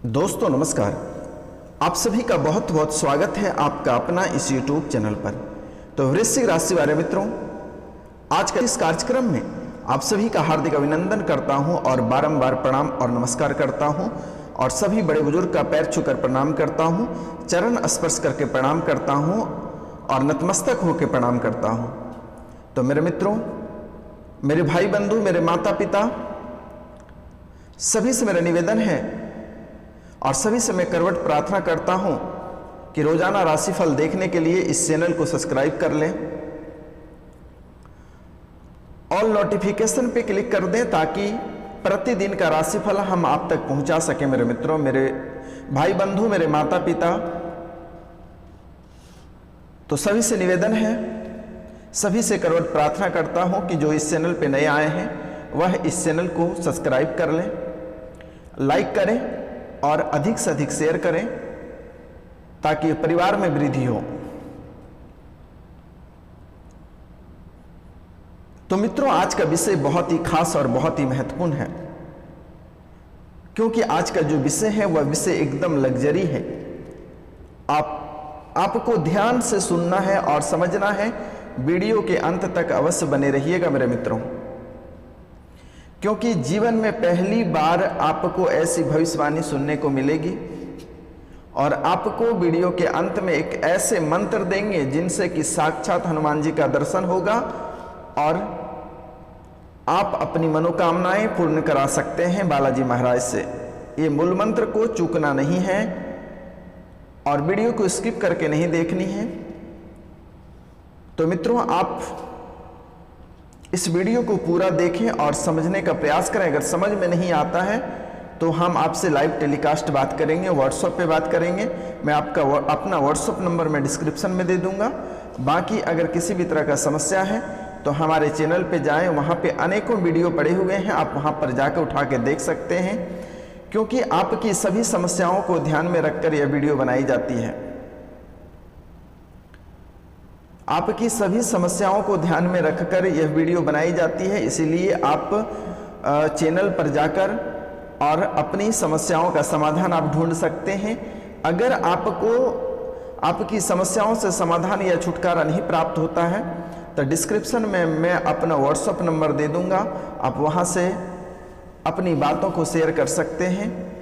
दोस्तों नमस्कार। आप सभी का बहुत बहुत स्वागत है आपका अपना इस YouTube चैनल पर। तो वृश्चिक राशि वाले मित्रों, आज का इस कार्यक्रम में आप सभी का हार्दिक अभिनंदन करता हूं और बारंबार प्रणाम और नमस्कार करता हूं और सभी बड़े बुजुर्ग का पैर छूकर प्रणाम करता हूं, चरण स्पर्श करके प्रणाम करता हूं और नतमस्तक होकर प्रणाम करता हूं। तो मेरे मित्रों, मेरे भाई बंधु, मेरे माता पिता, सभी से मेरा निवेदन है और सभी से मैं करवट प्रार्थना करता हूं कि रोजाना राशिफल देखने के लिए इस चैनल को सब्सक्राइब कर लें, ऑल नोटिफिकेशन पे क्लिक कर दें ताकि प्रतिदिन का राशिफल हम आप तक पहुंचा सकें। मेरे मित्रों, मेरे भाई बंधु, मेरे माता पिता, तो सभी से निवेदन है, सभी से करवट प्रार्थना करता हूं कि जो इस चैनल पे नए आए हैं वह इस चैनल को सब्सक्राइब कर लें, लाइक करें और अधिक से अधिक शेयर करें ताकि परिवार में वृद्धि हो। तो मित्रों, आज का विषय बहुत ही खास और बहुत ही महत्वपूर्ण है, क्योंकि आज का जो विषय है वह विषय एकदम लग्जरी है। आपको ध्यान से सुनना है और समझना है। वीडियो के अंत तक अवश्य बने रहिएगा मेरे मित्रों, क्योंकि जीवन में पहली बार आपको ऐसी भविष्यवाणी सुनने को मिलेगी और आपको वीडियो के अंत में एक ऐसे मंत्र देंगे जिनसे कि साक्षात हनुमान जी का दर्शन होगा और आप अपनी मनोकामनाएं पूर्ण करा सकते हैं बालाजी महाराज से। ये मूल मंत्र को चूकना नहीं है और वीडियो को स्किप करके नहीं देखनी है। तो मित्रों, आप इस वीडियो को पूरा देखें और समझने का प्रयास करें। अगर समझ में नहीं आता है तो हम आपसे लाइव टेलीकास्ट बात करेंगे, व्हाट्सएप पे बात करेंगे। मैं आपका अपना व्हाट्सएप नंबर मैं डिस्क्रिप्शन में दे दूंगा। बाकी अगर किसी भी तरह का समस्या है तो हमारे चैनल पे जाएं, वहाँ पे अनेकों वीडियो पड़े हुए हैं, आप वहाँ पर जाकर उठा के देख सकते हैं, क्योंकि आपकी सभी समस्याओं को ध्यान में रखकर यह वीडियो बनाई जाती है। आपकी सभी समस्याओं को ध्यान में रखकर यह वीडियो बनाई जाती है, इसीलिए आप चैनल पर जाकर और अपनी समस्याओं का समाधान आप ढूंढ सकते हैं। अगर आपको आपकी समस्याओं से समाधान या छुटकारा नहीं प्राप्त होता है तो डिस्क्रिप्शन में मैं अपना व्हाट्सएप नंबर दे दूंगा, आप वहां से अपनी बातों को शेयर कर सकते हैं।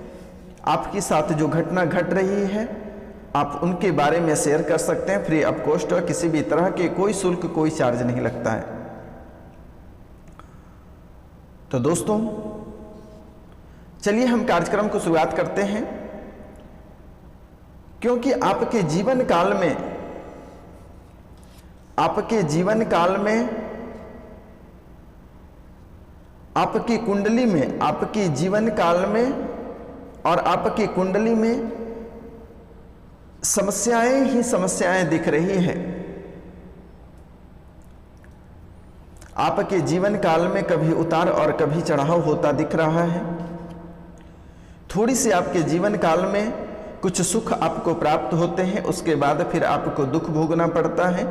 आपके साथ जो घटना घट रही है आप उनके बारे में शेयर कर सकते हैं, फ्री ऑफ कॉस्ट, किसी भी तरह के कोई शुल्क, कोई चार्ज नहीं लगता है। तो दोस्तों, चलिए हम कार्यक्रम को शुरुआत करते हैं, क्योंकि आपके जीवन काल में आपकी कुंडली में, आपकी जीवन काल में और आपकी कुंडली में समस्याएं ही समस्याएं दिख रही हैं। आपके जीवन काल में कभी उतार और कभी चढ़ाव होता दिख रहा है। थोड़ी सी आपके जीवन काल में कुछ सुख आपको प्राप्त होते हैं, उसके बाद फिर आपको दुख भोगना पड़ता है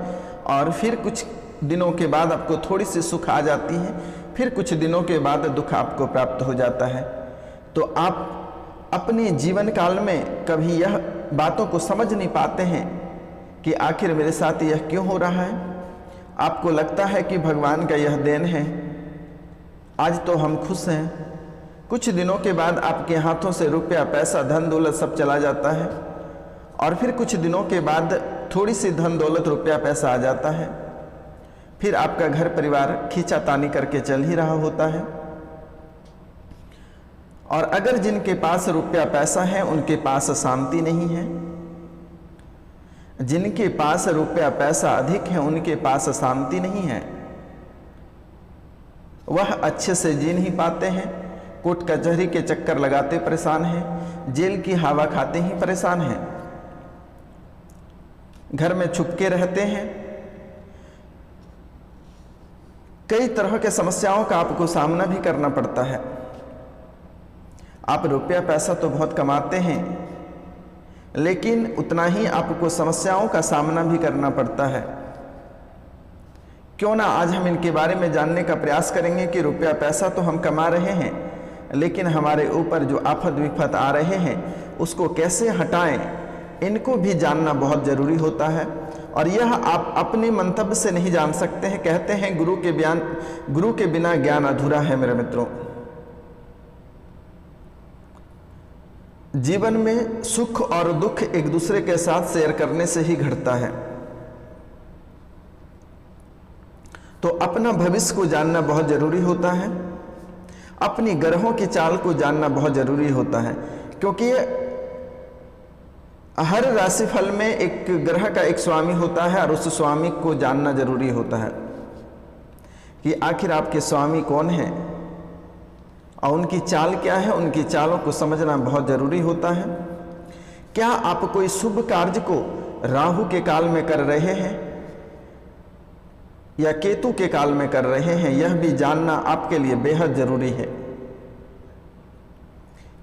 और फिर कुछ दिनों के बाद आपको थोड़ी सी सुख आ जाती है, फिर कुछ दिनों के बाद दुख आपको प्राप्त हो जाता है। तो आप अपने जीवन काल में कभी यह बातों को समझ नहीं पाते हैं कि आखिर मेरे साथ यह क्यों हो रहा है। आपको लगता है कि भगवान का यह देन है, आज तो हम खुश हैं, कुछ दिनों के बाद आपके हाथों से रुपया, पैसा, धन दौलत सब चला जाता है और फिर कुछ दिनों के बाद थोड़ी सी धन दौलत, रुपया, पैसा आ जाता है, फिर आपका घर परिवार खींचातानी करके चल ही रहा होता है। और अगर जिनके पास रुपया पैसा है उनके पास शांति नहीं है, जिनके पास रुपया पैसा अधिक है उनके पास शांति नहीं है, वह अच्छे से जी नहीं पाते हैं, कोर्ट कचहरी के चक्कर लगाते परेशान हैं, जेल की हवा खाते ही परेशान हैं, घर में छुपके रहते हैं। कई तरह के समस्याओं का आपको सामना भी करना पड़ता है। आप रुपया पैसा तो बहुत कमाते हैं, लेकिन उतना ही आपको समस्याओं का सामना भी करना पड़ता है। क्यों ना आज हम इनके बारे में जानने का प्रयास करेंगे कि रुपया पैसा तो हम कमा रहे हैं, लेकिन हमारे ऊपर जो आफत विपत आ रहे हैं उसको कैसे हटाएं, इनको भी जानना बहुत ज़रूरी होता है। और यह आप अपने मंतव्य से नहीं जान सकते हैं। कहते हैं गुरु के बिना ज्ञान अधूरा है। मेरे मित्रों, जीवन में सुख और दुख एक दूसरे के साथ शेयर करने से ही घटता है। तो अपना भविष्य को जानना बहुत जरूरी होता है, अपनी ग्रहों की चाल को जानना बहुत जरूरी होता है, क्योंकि हर राशिफल में एक ग्रह का एक स्वामी होता है और उस स्वामी को जानना जरूरी होता है कि आखिर आपके स्वामी कौन हैं और उनकी चाल क्या है। उनकी चालों को समझना बहुत जरूरी होता है। क्या आप कोई शुभ कार्य को राहु के काल में कर रहे हैं या केतु के काल में कर रहे हैं, यह भी जानना आपके लिए बेहद जरूरी है,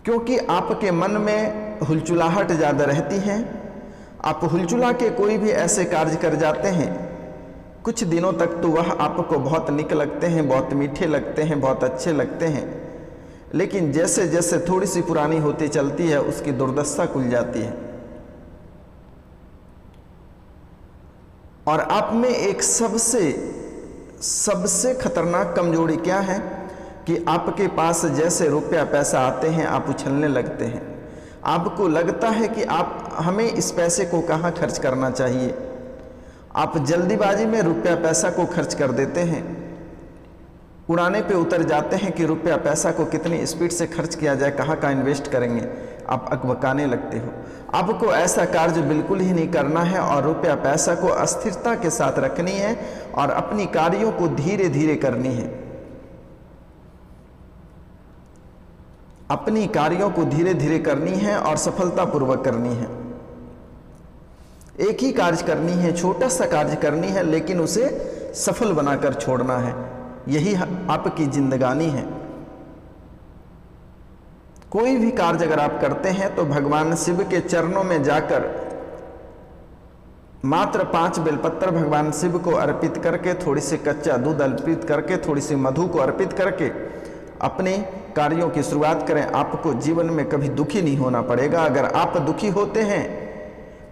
क्योंकि आपके मन में हुलचुलाहट ज़्यादा रहती है। आप हुलचुला के कोई भी ऐसे कार्य कर जाते हैं, कुछ दिनों तक तो वह आपको बहुत निक लगते हैं, बहुत मीठे लगते हैं, बहुत अच्छे लगते हैं, लेकिन जैसे जैसे थोड़ी सी पुरानी होती चलती है उसकी दुर्दशा खुल जाती है। और आप में एक सबसे खतरनाक कमजोरी क्या है कि आपके पास जैसे रुपया पैसा आते हैं आप उछलने लगते हैं। आपको लगता है कि हमें इस पैसे को कहाँ खर्च करना चाहिए। आप जल्दीबाजी में रुपया पैसा को खर्च कर देते हैं, उड़ाने पे उतर जाते हैं कि रुपया पैसा को कितनी स्पीड से खर्च किया जाए, कहाँ का इन्वेस्ट करेंगे। आप अकबकाने लगते हो। आपको ऐसा कार्य बिल्कुल ही नहीं करना है और रुपया पैसा को अस्थिरता के साथ रखनी है और अपनी कार्यों को धीरे धीरे करनी है। अपनी कार्यों को धीरे धीरे करनी है और सफलतापूर्वक करनी है। एक ही कार्य करनी है, छोटा सा कार्य करनी है, लेकिन उसे सफल बनाकर छोड़ना है। यही आपकी जिंदगानी है। कोई भी कार्य अगर आप करते हैं तो भगवान शिव के चरणों में जाकर मात्र 5 बेलपत्र भगवान शिव को अर्पित करके, थोड़ी सी कच्चा दूध अर्पित करके, थोड़ी सी मधु को अर्पित करके अपने कार्यों की शुरुआत करें। आपको जीवन में कभी दुखी नहीं होना पड़ेगा। अगर आप दुखी होते हैं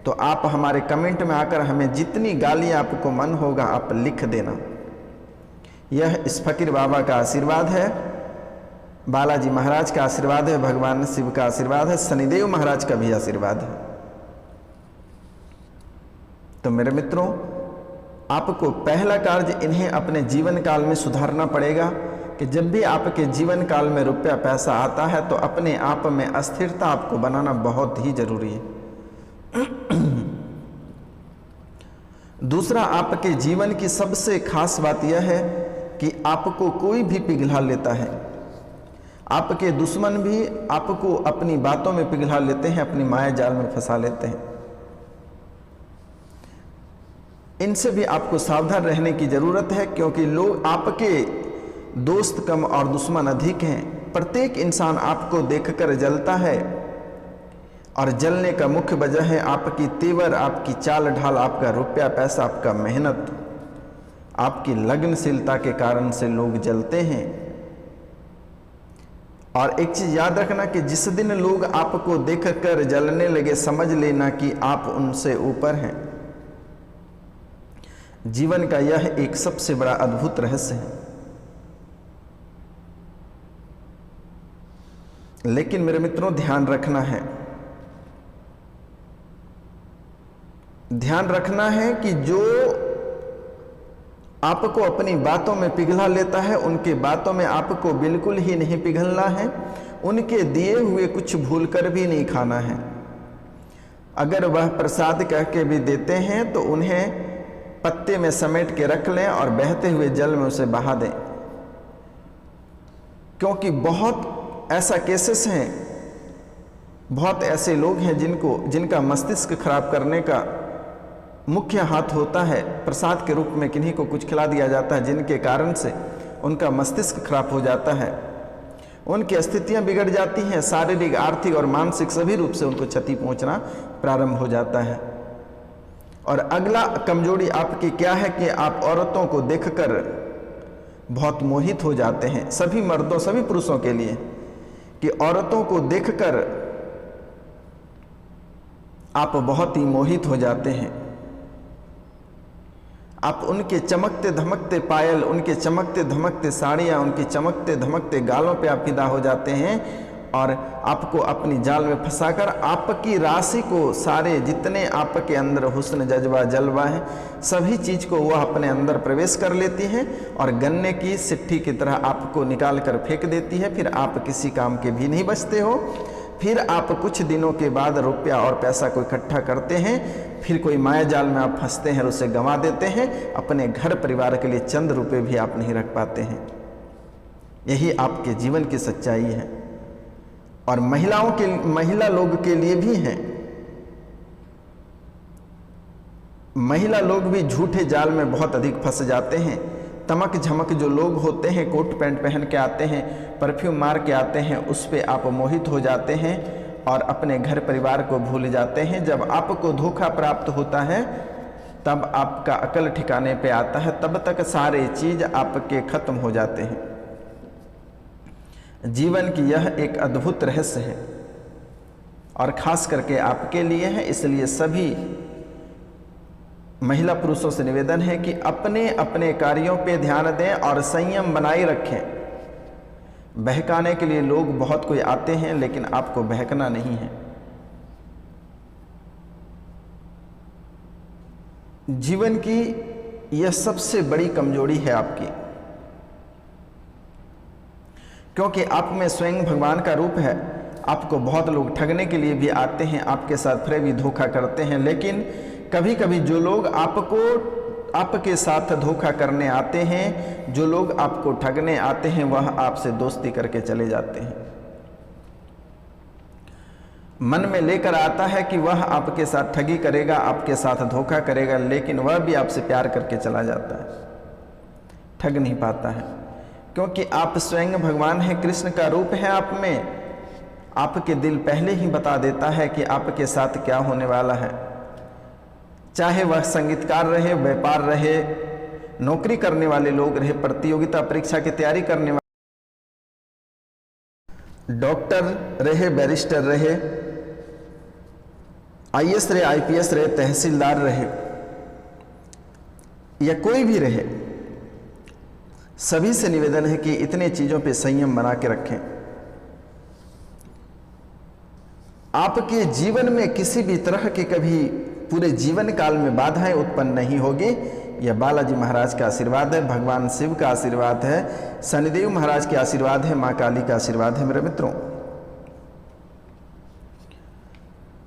तो आप हमारे कमेंट में आकर हमें जितनी गालियां आपको मन होगा आप लिख देना। यह इस फकीर बाबा का आशीर्वाद है, बालाजी महाराज का आशीर्वाद है, भगवान शिव का आशीर्वाद है, शनिदेव महाराज का भी आशीर्वाद है। तो मेरे मित्रों, आपको पहला कार्य इन्हें अपने जीवन काल में सुधारना पड़ेगा कि जब भी आपके जीवन काल में रुपया पैसा आता है तो अपने आप में अस्थिरता आपको बनाना बहुत ही जरूरी है। दूसरा, आपके जीवन की सबसे खास बात यह है कि आपको कोई भी पिघला लेता है। आपके दुश्मन भी आपको अपनी बातों में पिघला लेते हैं, अपनी माया जाल में फंसा लेते हैं। इनसे भी आपको सावधान रहने की जरूरत है, क्योंकि लोग आपके दोस्त कम और दुश्मन अधिक हैं। प्रत्येक इंसान आपको देखकर जलता है और जलने का मुख्य वजह है आपकी तेवर, आपकी चाल ढाल, आपका रुपया पैसा, आपका मेहनत, आपकी लगनशीलता के कारण से लोग जलते हैं। और एक चीज याद रखना कि जिस दिन लोग आपको देखकर जलने लगे, समझ लेना कि आप उनसे ऊपर हैं। जीवन का यह एक सबसे बड़ा अद्भुत रहस्य है। लेकिन मेरे मित्रों, ध्यान रखना है कि जो आपको अपनी बातों में पिघला लेता है, उनके बातों में आपको बिल्कुल ही नहीं पिघलना है। उनके दिए हुए कुछ भूल कर भी नहीं खाना है। अगर वह प्रसाद कह के भी देते हैं तो उन्हें पत्ते में समेट के रख लें और बहते हुए जल में उसे बहा दें, क्योंकि बहुत ऐसा केसेस हैं, बहुत ऐसे लोग हैं जिनका मस्तिष्क खराब करने का मुख्य हाथ होता है। प्रसाद के रूप में किन्हीं को कुछ खिला दिया जाता है, जिनके कारण से उनका मस्तिष्क खराब हो जाता है, उनकी स्थितियां बिगड़ जाती हैं, शारीरिक, आर्थिक और मानसिक सभी रूप से उनको क्षति पहुंचना प्रारंभ हो जाता है। और अगला कमजोरी आपकी क्या है कि आप औरतों को देखकर बहुत मोहित हो जाते हैं। सभी मर्दों, सभी पुरुषों के लिए कि औरतों को देखकर आप बहुत ही मोहित हो जाते हैं। आप उनके चमकते धमकते पायल, उनके चमकते धमकते साड़ियाँ, उनके चमकते धमकते गालों पे आप फिदा हो जाते हैं और आपको अपनी जाल में फंसाकर आपकी राशि को, सारे जितने आपके अंदर हुस्न जज्बा जलवा है, सभी चीज़ को वह अपने अंदर प्रवेश कर लेती हैं और गन्ने की सिट्ठी की तरह आपको निकाल कर फेंक देती है। फिर आप किसी काम के भी नहीं बचते हो। फिर आप कुछ दिनों के बाद रुपया और पैसा को इकट्ठा करते हैं, फिर कोई माया जाल में आप फंसते हैं और उसे गंवा देते हैं। अपने घर परिवार के लिए चंद रुपए भी आप नहीं रख पाते हैं। यही आपके जीवन की सच्चाई है और महिला लोग के लिए भी है। महिला लोग भी झूठे जाल में बहुत अधिक फंस जाते हैं। तमक झमक जो लोग होते हैं, कोट पैंट पहन के आते हैं, परफ्यूम मार के आते हैं, उस पे आप मोहित हो जाते हैं और अपने घर परिवार को भूल जाते हैं। जब आपको धोखा प्राप्त होता है तब आपका अकल ठिकाने पे आता है, तब तक सारे चीज आपके खत्म हो जाते हैं। जीवन की यह एक अद्भुत रहस्य है और खास करके आपके लिए है। इसलिए सभी महिला पुरुषों से निवेदन है कि अपने अपने कार्यों पे ध्यान दें और संयम बनाए रखें। बहकाने के लिए लोग बहुत कोई आते हैं, लेकिन आपको बहकना नहीं है। जीवन की यह सबसे बड़ी कमजोरी है आपकी, क्योंकि आप में स्वयं भगवान का रूप है। आपको बहुत लोग ठगने के लिए भी आते हैं, आपके साथ फिर भी धोखा करते हैं, लेकिन कभी कभी जो लोग आपके साथ धोखा करने आते हैं, जो लोग आपको ठगने आते हैं, वह आपसे दोस्ती करके चले जाते हैं। मन में लेकर आता है कि वह आपके साथ ठगी करेगा, आपके साथ धोखा करेगा, लेकिन वह भी आपसे प्यार करके चला जाता है, ठग नहीं पाता है, क्योंकि आप स्वयं भगवान हैं, कृष्ण का रूप है आप में। आपके दिल पहले ही बता देता है कि आपके साथ क्या होने वाला है। चाहे वह संगीतकार रहे, व्यापार रहे, नौकरी करने वाले लोग रहे, प्रतियोगिता परीक्षा की तैयारी करने वाले, डॉक्टर रहे, बैरिस्टर रहे, आईएएस रहे, आईपीएस रहे, तहसीलदार रहे, या कोई भी रहे, सभी से निवेदन है कि इतने चीजों पे संयम बना के रखें। आपके जीवन में किसी भी तरह के कभी पूरे जीवन काल में बाधाएं उत्पन्न नहीं होगी। यह बालाजी महाराज का आशीर्वाद है, भगवान शिव का आशीर्वाद है, शनिदेव महाराज के आशीर्वाद है, मां काली का आशीर्वाद है। मेरे मित्रों,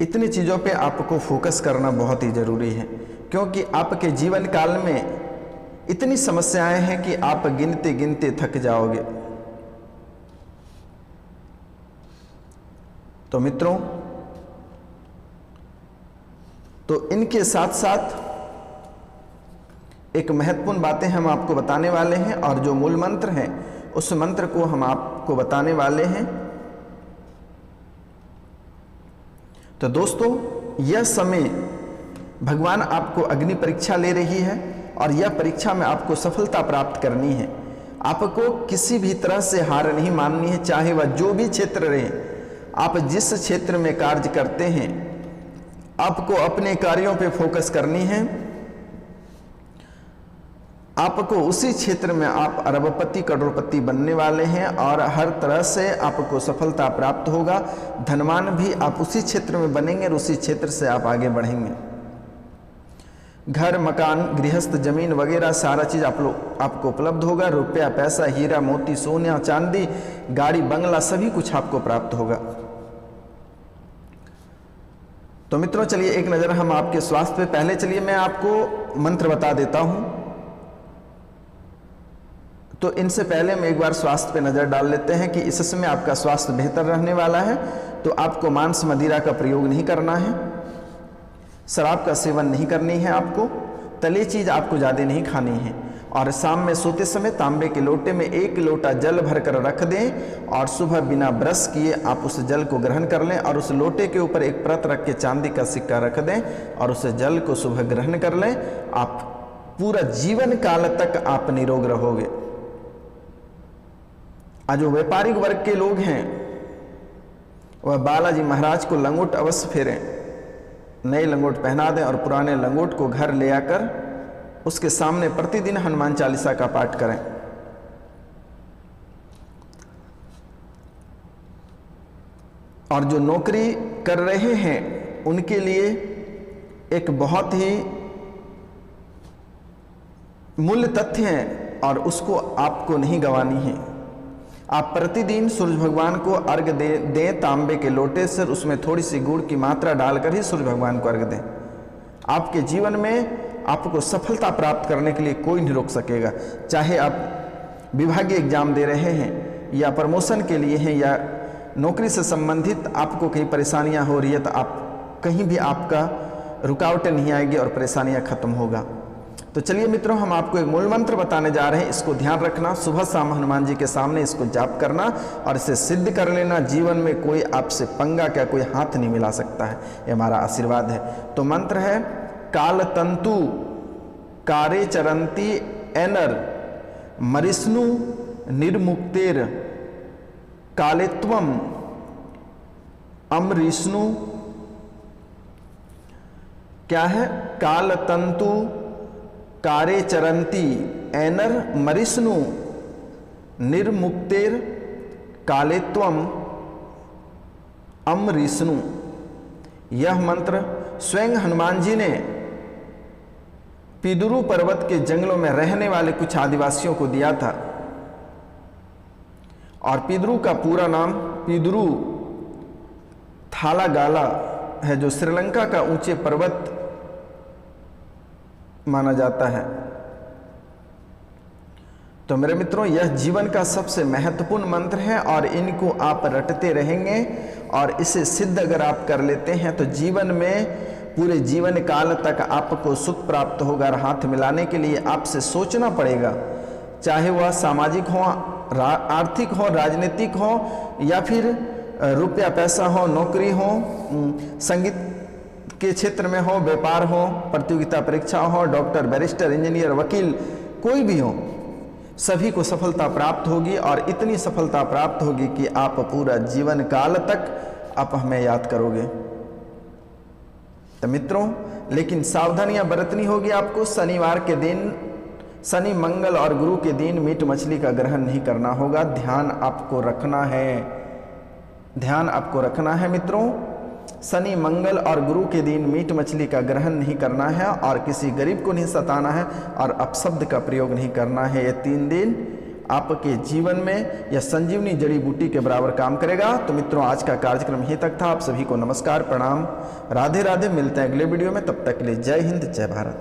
इतनी चीजों पे आपको फोकस करना बहुत ही जरूरी है, क्योंकि आपके जीवन काल में इतनी समस्याएं हैं कि आप गिनते गिनते थक जाओगे। तो मित्रों, तो इनके साथ साथ एक महत्वपूर्ण बातें हम आपको बताने वाले हैं और जो मूल मंत्र हैं उस मंत्र को हम आपको बताने वाले हैं। तो दोस्तों, यह समय भगवान आपको अग्नि परीक्षा ले रही है और यह परीक्षा में आपको सफलता प्राप्त करनी है। आपको किसी भी तरह से हार नहीं माननी है, चाहे वह जो भी क्षेत्र रहे। आप जिस क्षेत्र में कार्य करते हैं, आपको अपने कार्यों पे फोकस करनी है। आपको उसी क्षेत्र में आप अरबपति करोड़पति बनने वाले हैं और हर तरह से आपको सफलता प्राप्त होगा। धनवान भी आप उसी क्षेत्र में बनेंगे और उसी क्षेत्र से आप आगे बढ़ेंगे। घर, मकान, गृहस्थ, जमीन वगैरह सारा चीज आपको उपलब्ध होगा। रुपया, पैसा, हीरा मोती, सोना चांदी, गाड़ी, बंगला, सभी कुछ आपको प्राप्त होगा। तो मित्रों, चलिए एक नज़र हम आपके स्वास्थ्य पे, पहले चलिए मैं आपको मंत्र बता देता हूं। तो इनसे पहले हम एक बार स्वास्थ्य पे नज़र डाल लेते हैं कि इस समय आपका स्वास्थ्य बेहतर रहने वाला है। तो आपको मांस मदिरा का प्रयोग नहीं करना है, शराब का सेवन नहीं करनी है, आपको तली चीज़ आपको ज़्यादा नहीं खानी है, और शाम में सोते समय तांबे के लोटे में 1 लोटा जल भरकर रख दें और सुबह बिना ब्रश किए आप उस जल को ग्रहण कर लें और उस लोटे के ऊपर एक परत रख के चांदी का सिक्का रख दें और उस जल को सुबह ग्रहण कर लें। आप पूरा जीवन काल तक आप निरोग रहोगे। आज जो व्यापारिक वर्ग के लोग हैं वह बालाजी महाराज को लंगोट अवश्य फेरें, नए लंगोट पहना दें और पुराने लंगोट को घर ले आकर उसके सामने प्रतिदिन हनुमान चालीसा का पाठ करें। और जो नौकरी कर रहे हैं उनके लिए एक बहुत ही मूल्य तथ्य है और उसको आपको नहीं गंवानी है। आप प्रतिदिन सूर्य भगवान को अर्घ दें तांबे के लोटे से, उसमें थोड़ी सी गुड़ की मात्रा डालकर ही सूर्य भगवान को अर्घ दें। आपके जीवन में आपको सफलता प्राप्त करने के लिए कोई नहीं रोक सकेगा। चाहे आप विभागीय एग्जाम दे रहे हैं या प्रमोशन के लिए हैं या नौकरी से संबंधित आपको कहीं परेशानियां हो रही है, तो आप कहीं भी आपका रुकावटें नहीं आएगी और परेशानियां खत्म होगा। तो चलिए मित्रों, हम आपको एक मूल मंत्र बताने जा रहे हैं, इसको ध्यान रखना, सुबह शाम हनुमान जी के सामने इसको जाप करना और इसे सिद्ध कर लेना। जीवन में कोई आपसे पंगा क्या कोई हाथ नहीं मिला सकता है, ये हमारा आशीर्वाद है। तो मंत्र है काल तंतु कारे चरंती एनर मरिष्णु निर्मुक्तेर कालेत्वम अमरिष्णु। क्या है? काल तंतु कारे चरंती एनर मरिष्णु निर्मुक्तेर कालेत्वम अमरिष्णु। यह मंत्र स्वयं हनुमान जी ने पिदुरु पर्वत के जंगलों में रहने वाले कुछ आदिवासियों को दिया था। और पिदुरु का पूरा नाम पिदुरु थालागाला है, जो श्रीलंका का ऊंचे पर्वत माना जाता है। तो मेरे मित्रों, यह जीवन का सबसे महत्वपूर्ण मंत्र है और इनको आप रटते रहेंगे और इसे सिद्ध अगर आप कर लेते हैं तो जीवन में पूरे जीवन काल तक आपको सुख प्राप्त होगा। और हाथ मिलाने के लिए आपसे सोचना पड़ेगा, चाहे वह सामाजिक हो, आर्थिक हो, राजनीतिक हो या फिर रुपया पैसा हो, नौकरी हो, संगीत के क्षेत्र में हो, व्यापार हो, प्रतियोगिता परीक्षा हो, डॉक्टर, बैरिस्टर, इंजीनियर, वकील, कोई भी हो, सभी को सफलता प्राप्त होगी। और इतनी सफलता प्राप्त होगी कि आप पूरा जीवन काल तक आप हमें याद करोगे। तो मित्रों, लेकिन सावधानियां बरतनी होगी आपको। शनिवार के दिन, शनि, मंगल और गुरु के दिन मीट मछली का ग्रहण नहीं करना होगा। ध्यान आपको रखना है, ध्यान आपको रखना है मित्रों। शनि, मंगल और गुरु के दिन मीट मछली का ग्रहण नहीं करना है और किसी गरीब को नहीं सताना है और अपशब्द का प्रयोग नहीं करना है। ये 3 दिन आपके जीवन में यह संजीवनी जड़ी बूटी के बराबर काम करेगा। तो मित्रों, आज का कार्यक्रम यहीं तक था। आप सभी को नमस्कार, प्रणाम, राधे राधे। मिलते हैं अगले वीडियो में, तब तक के लिए जय हिंद, जय भारत।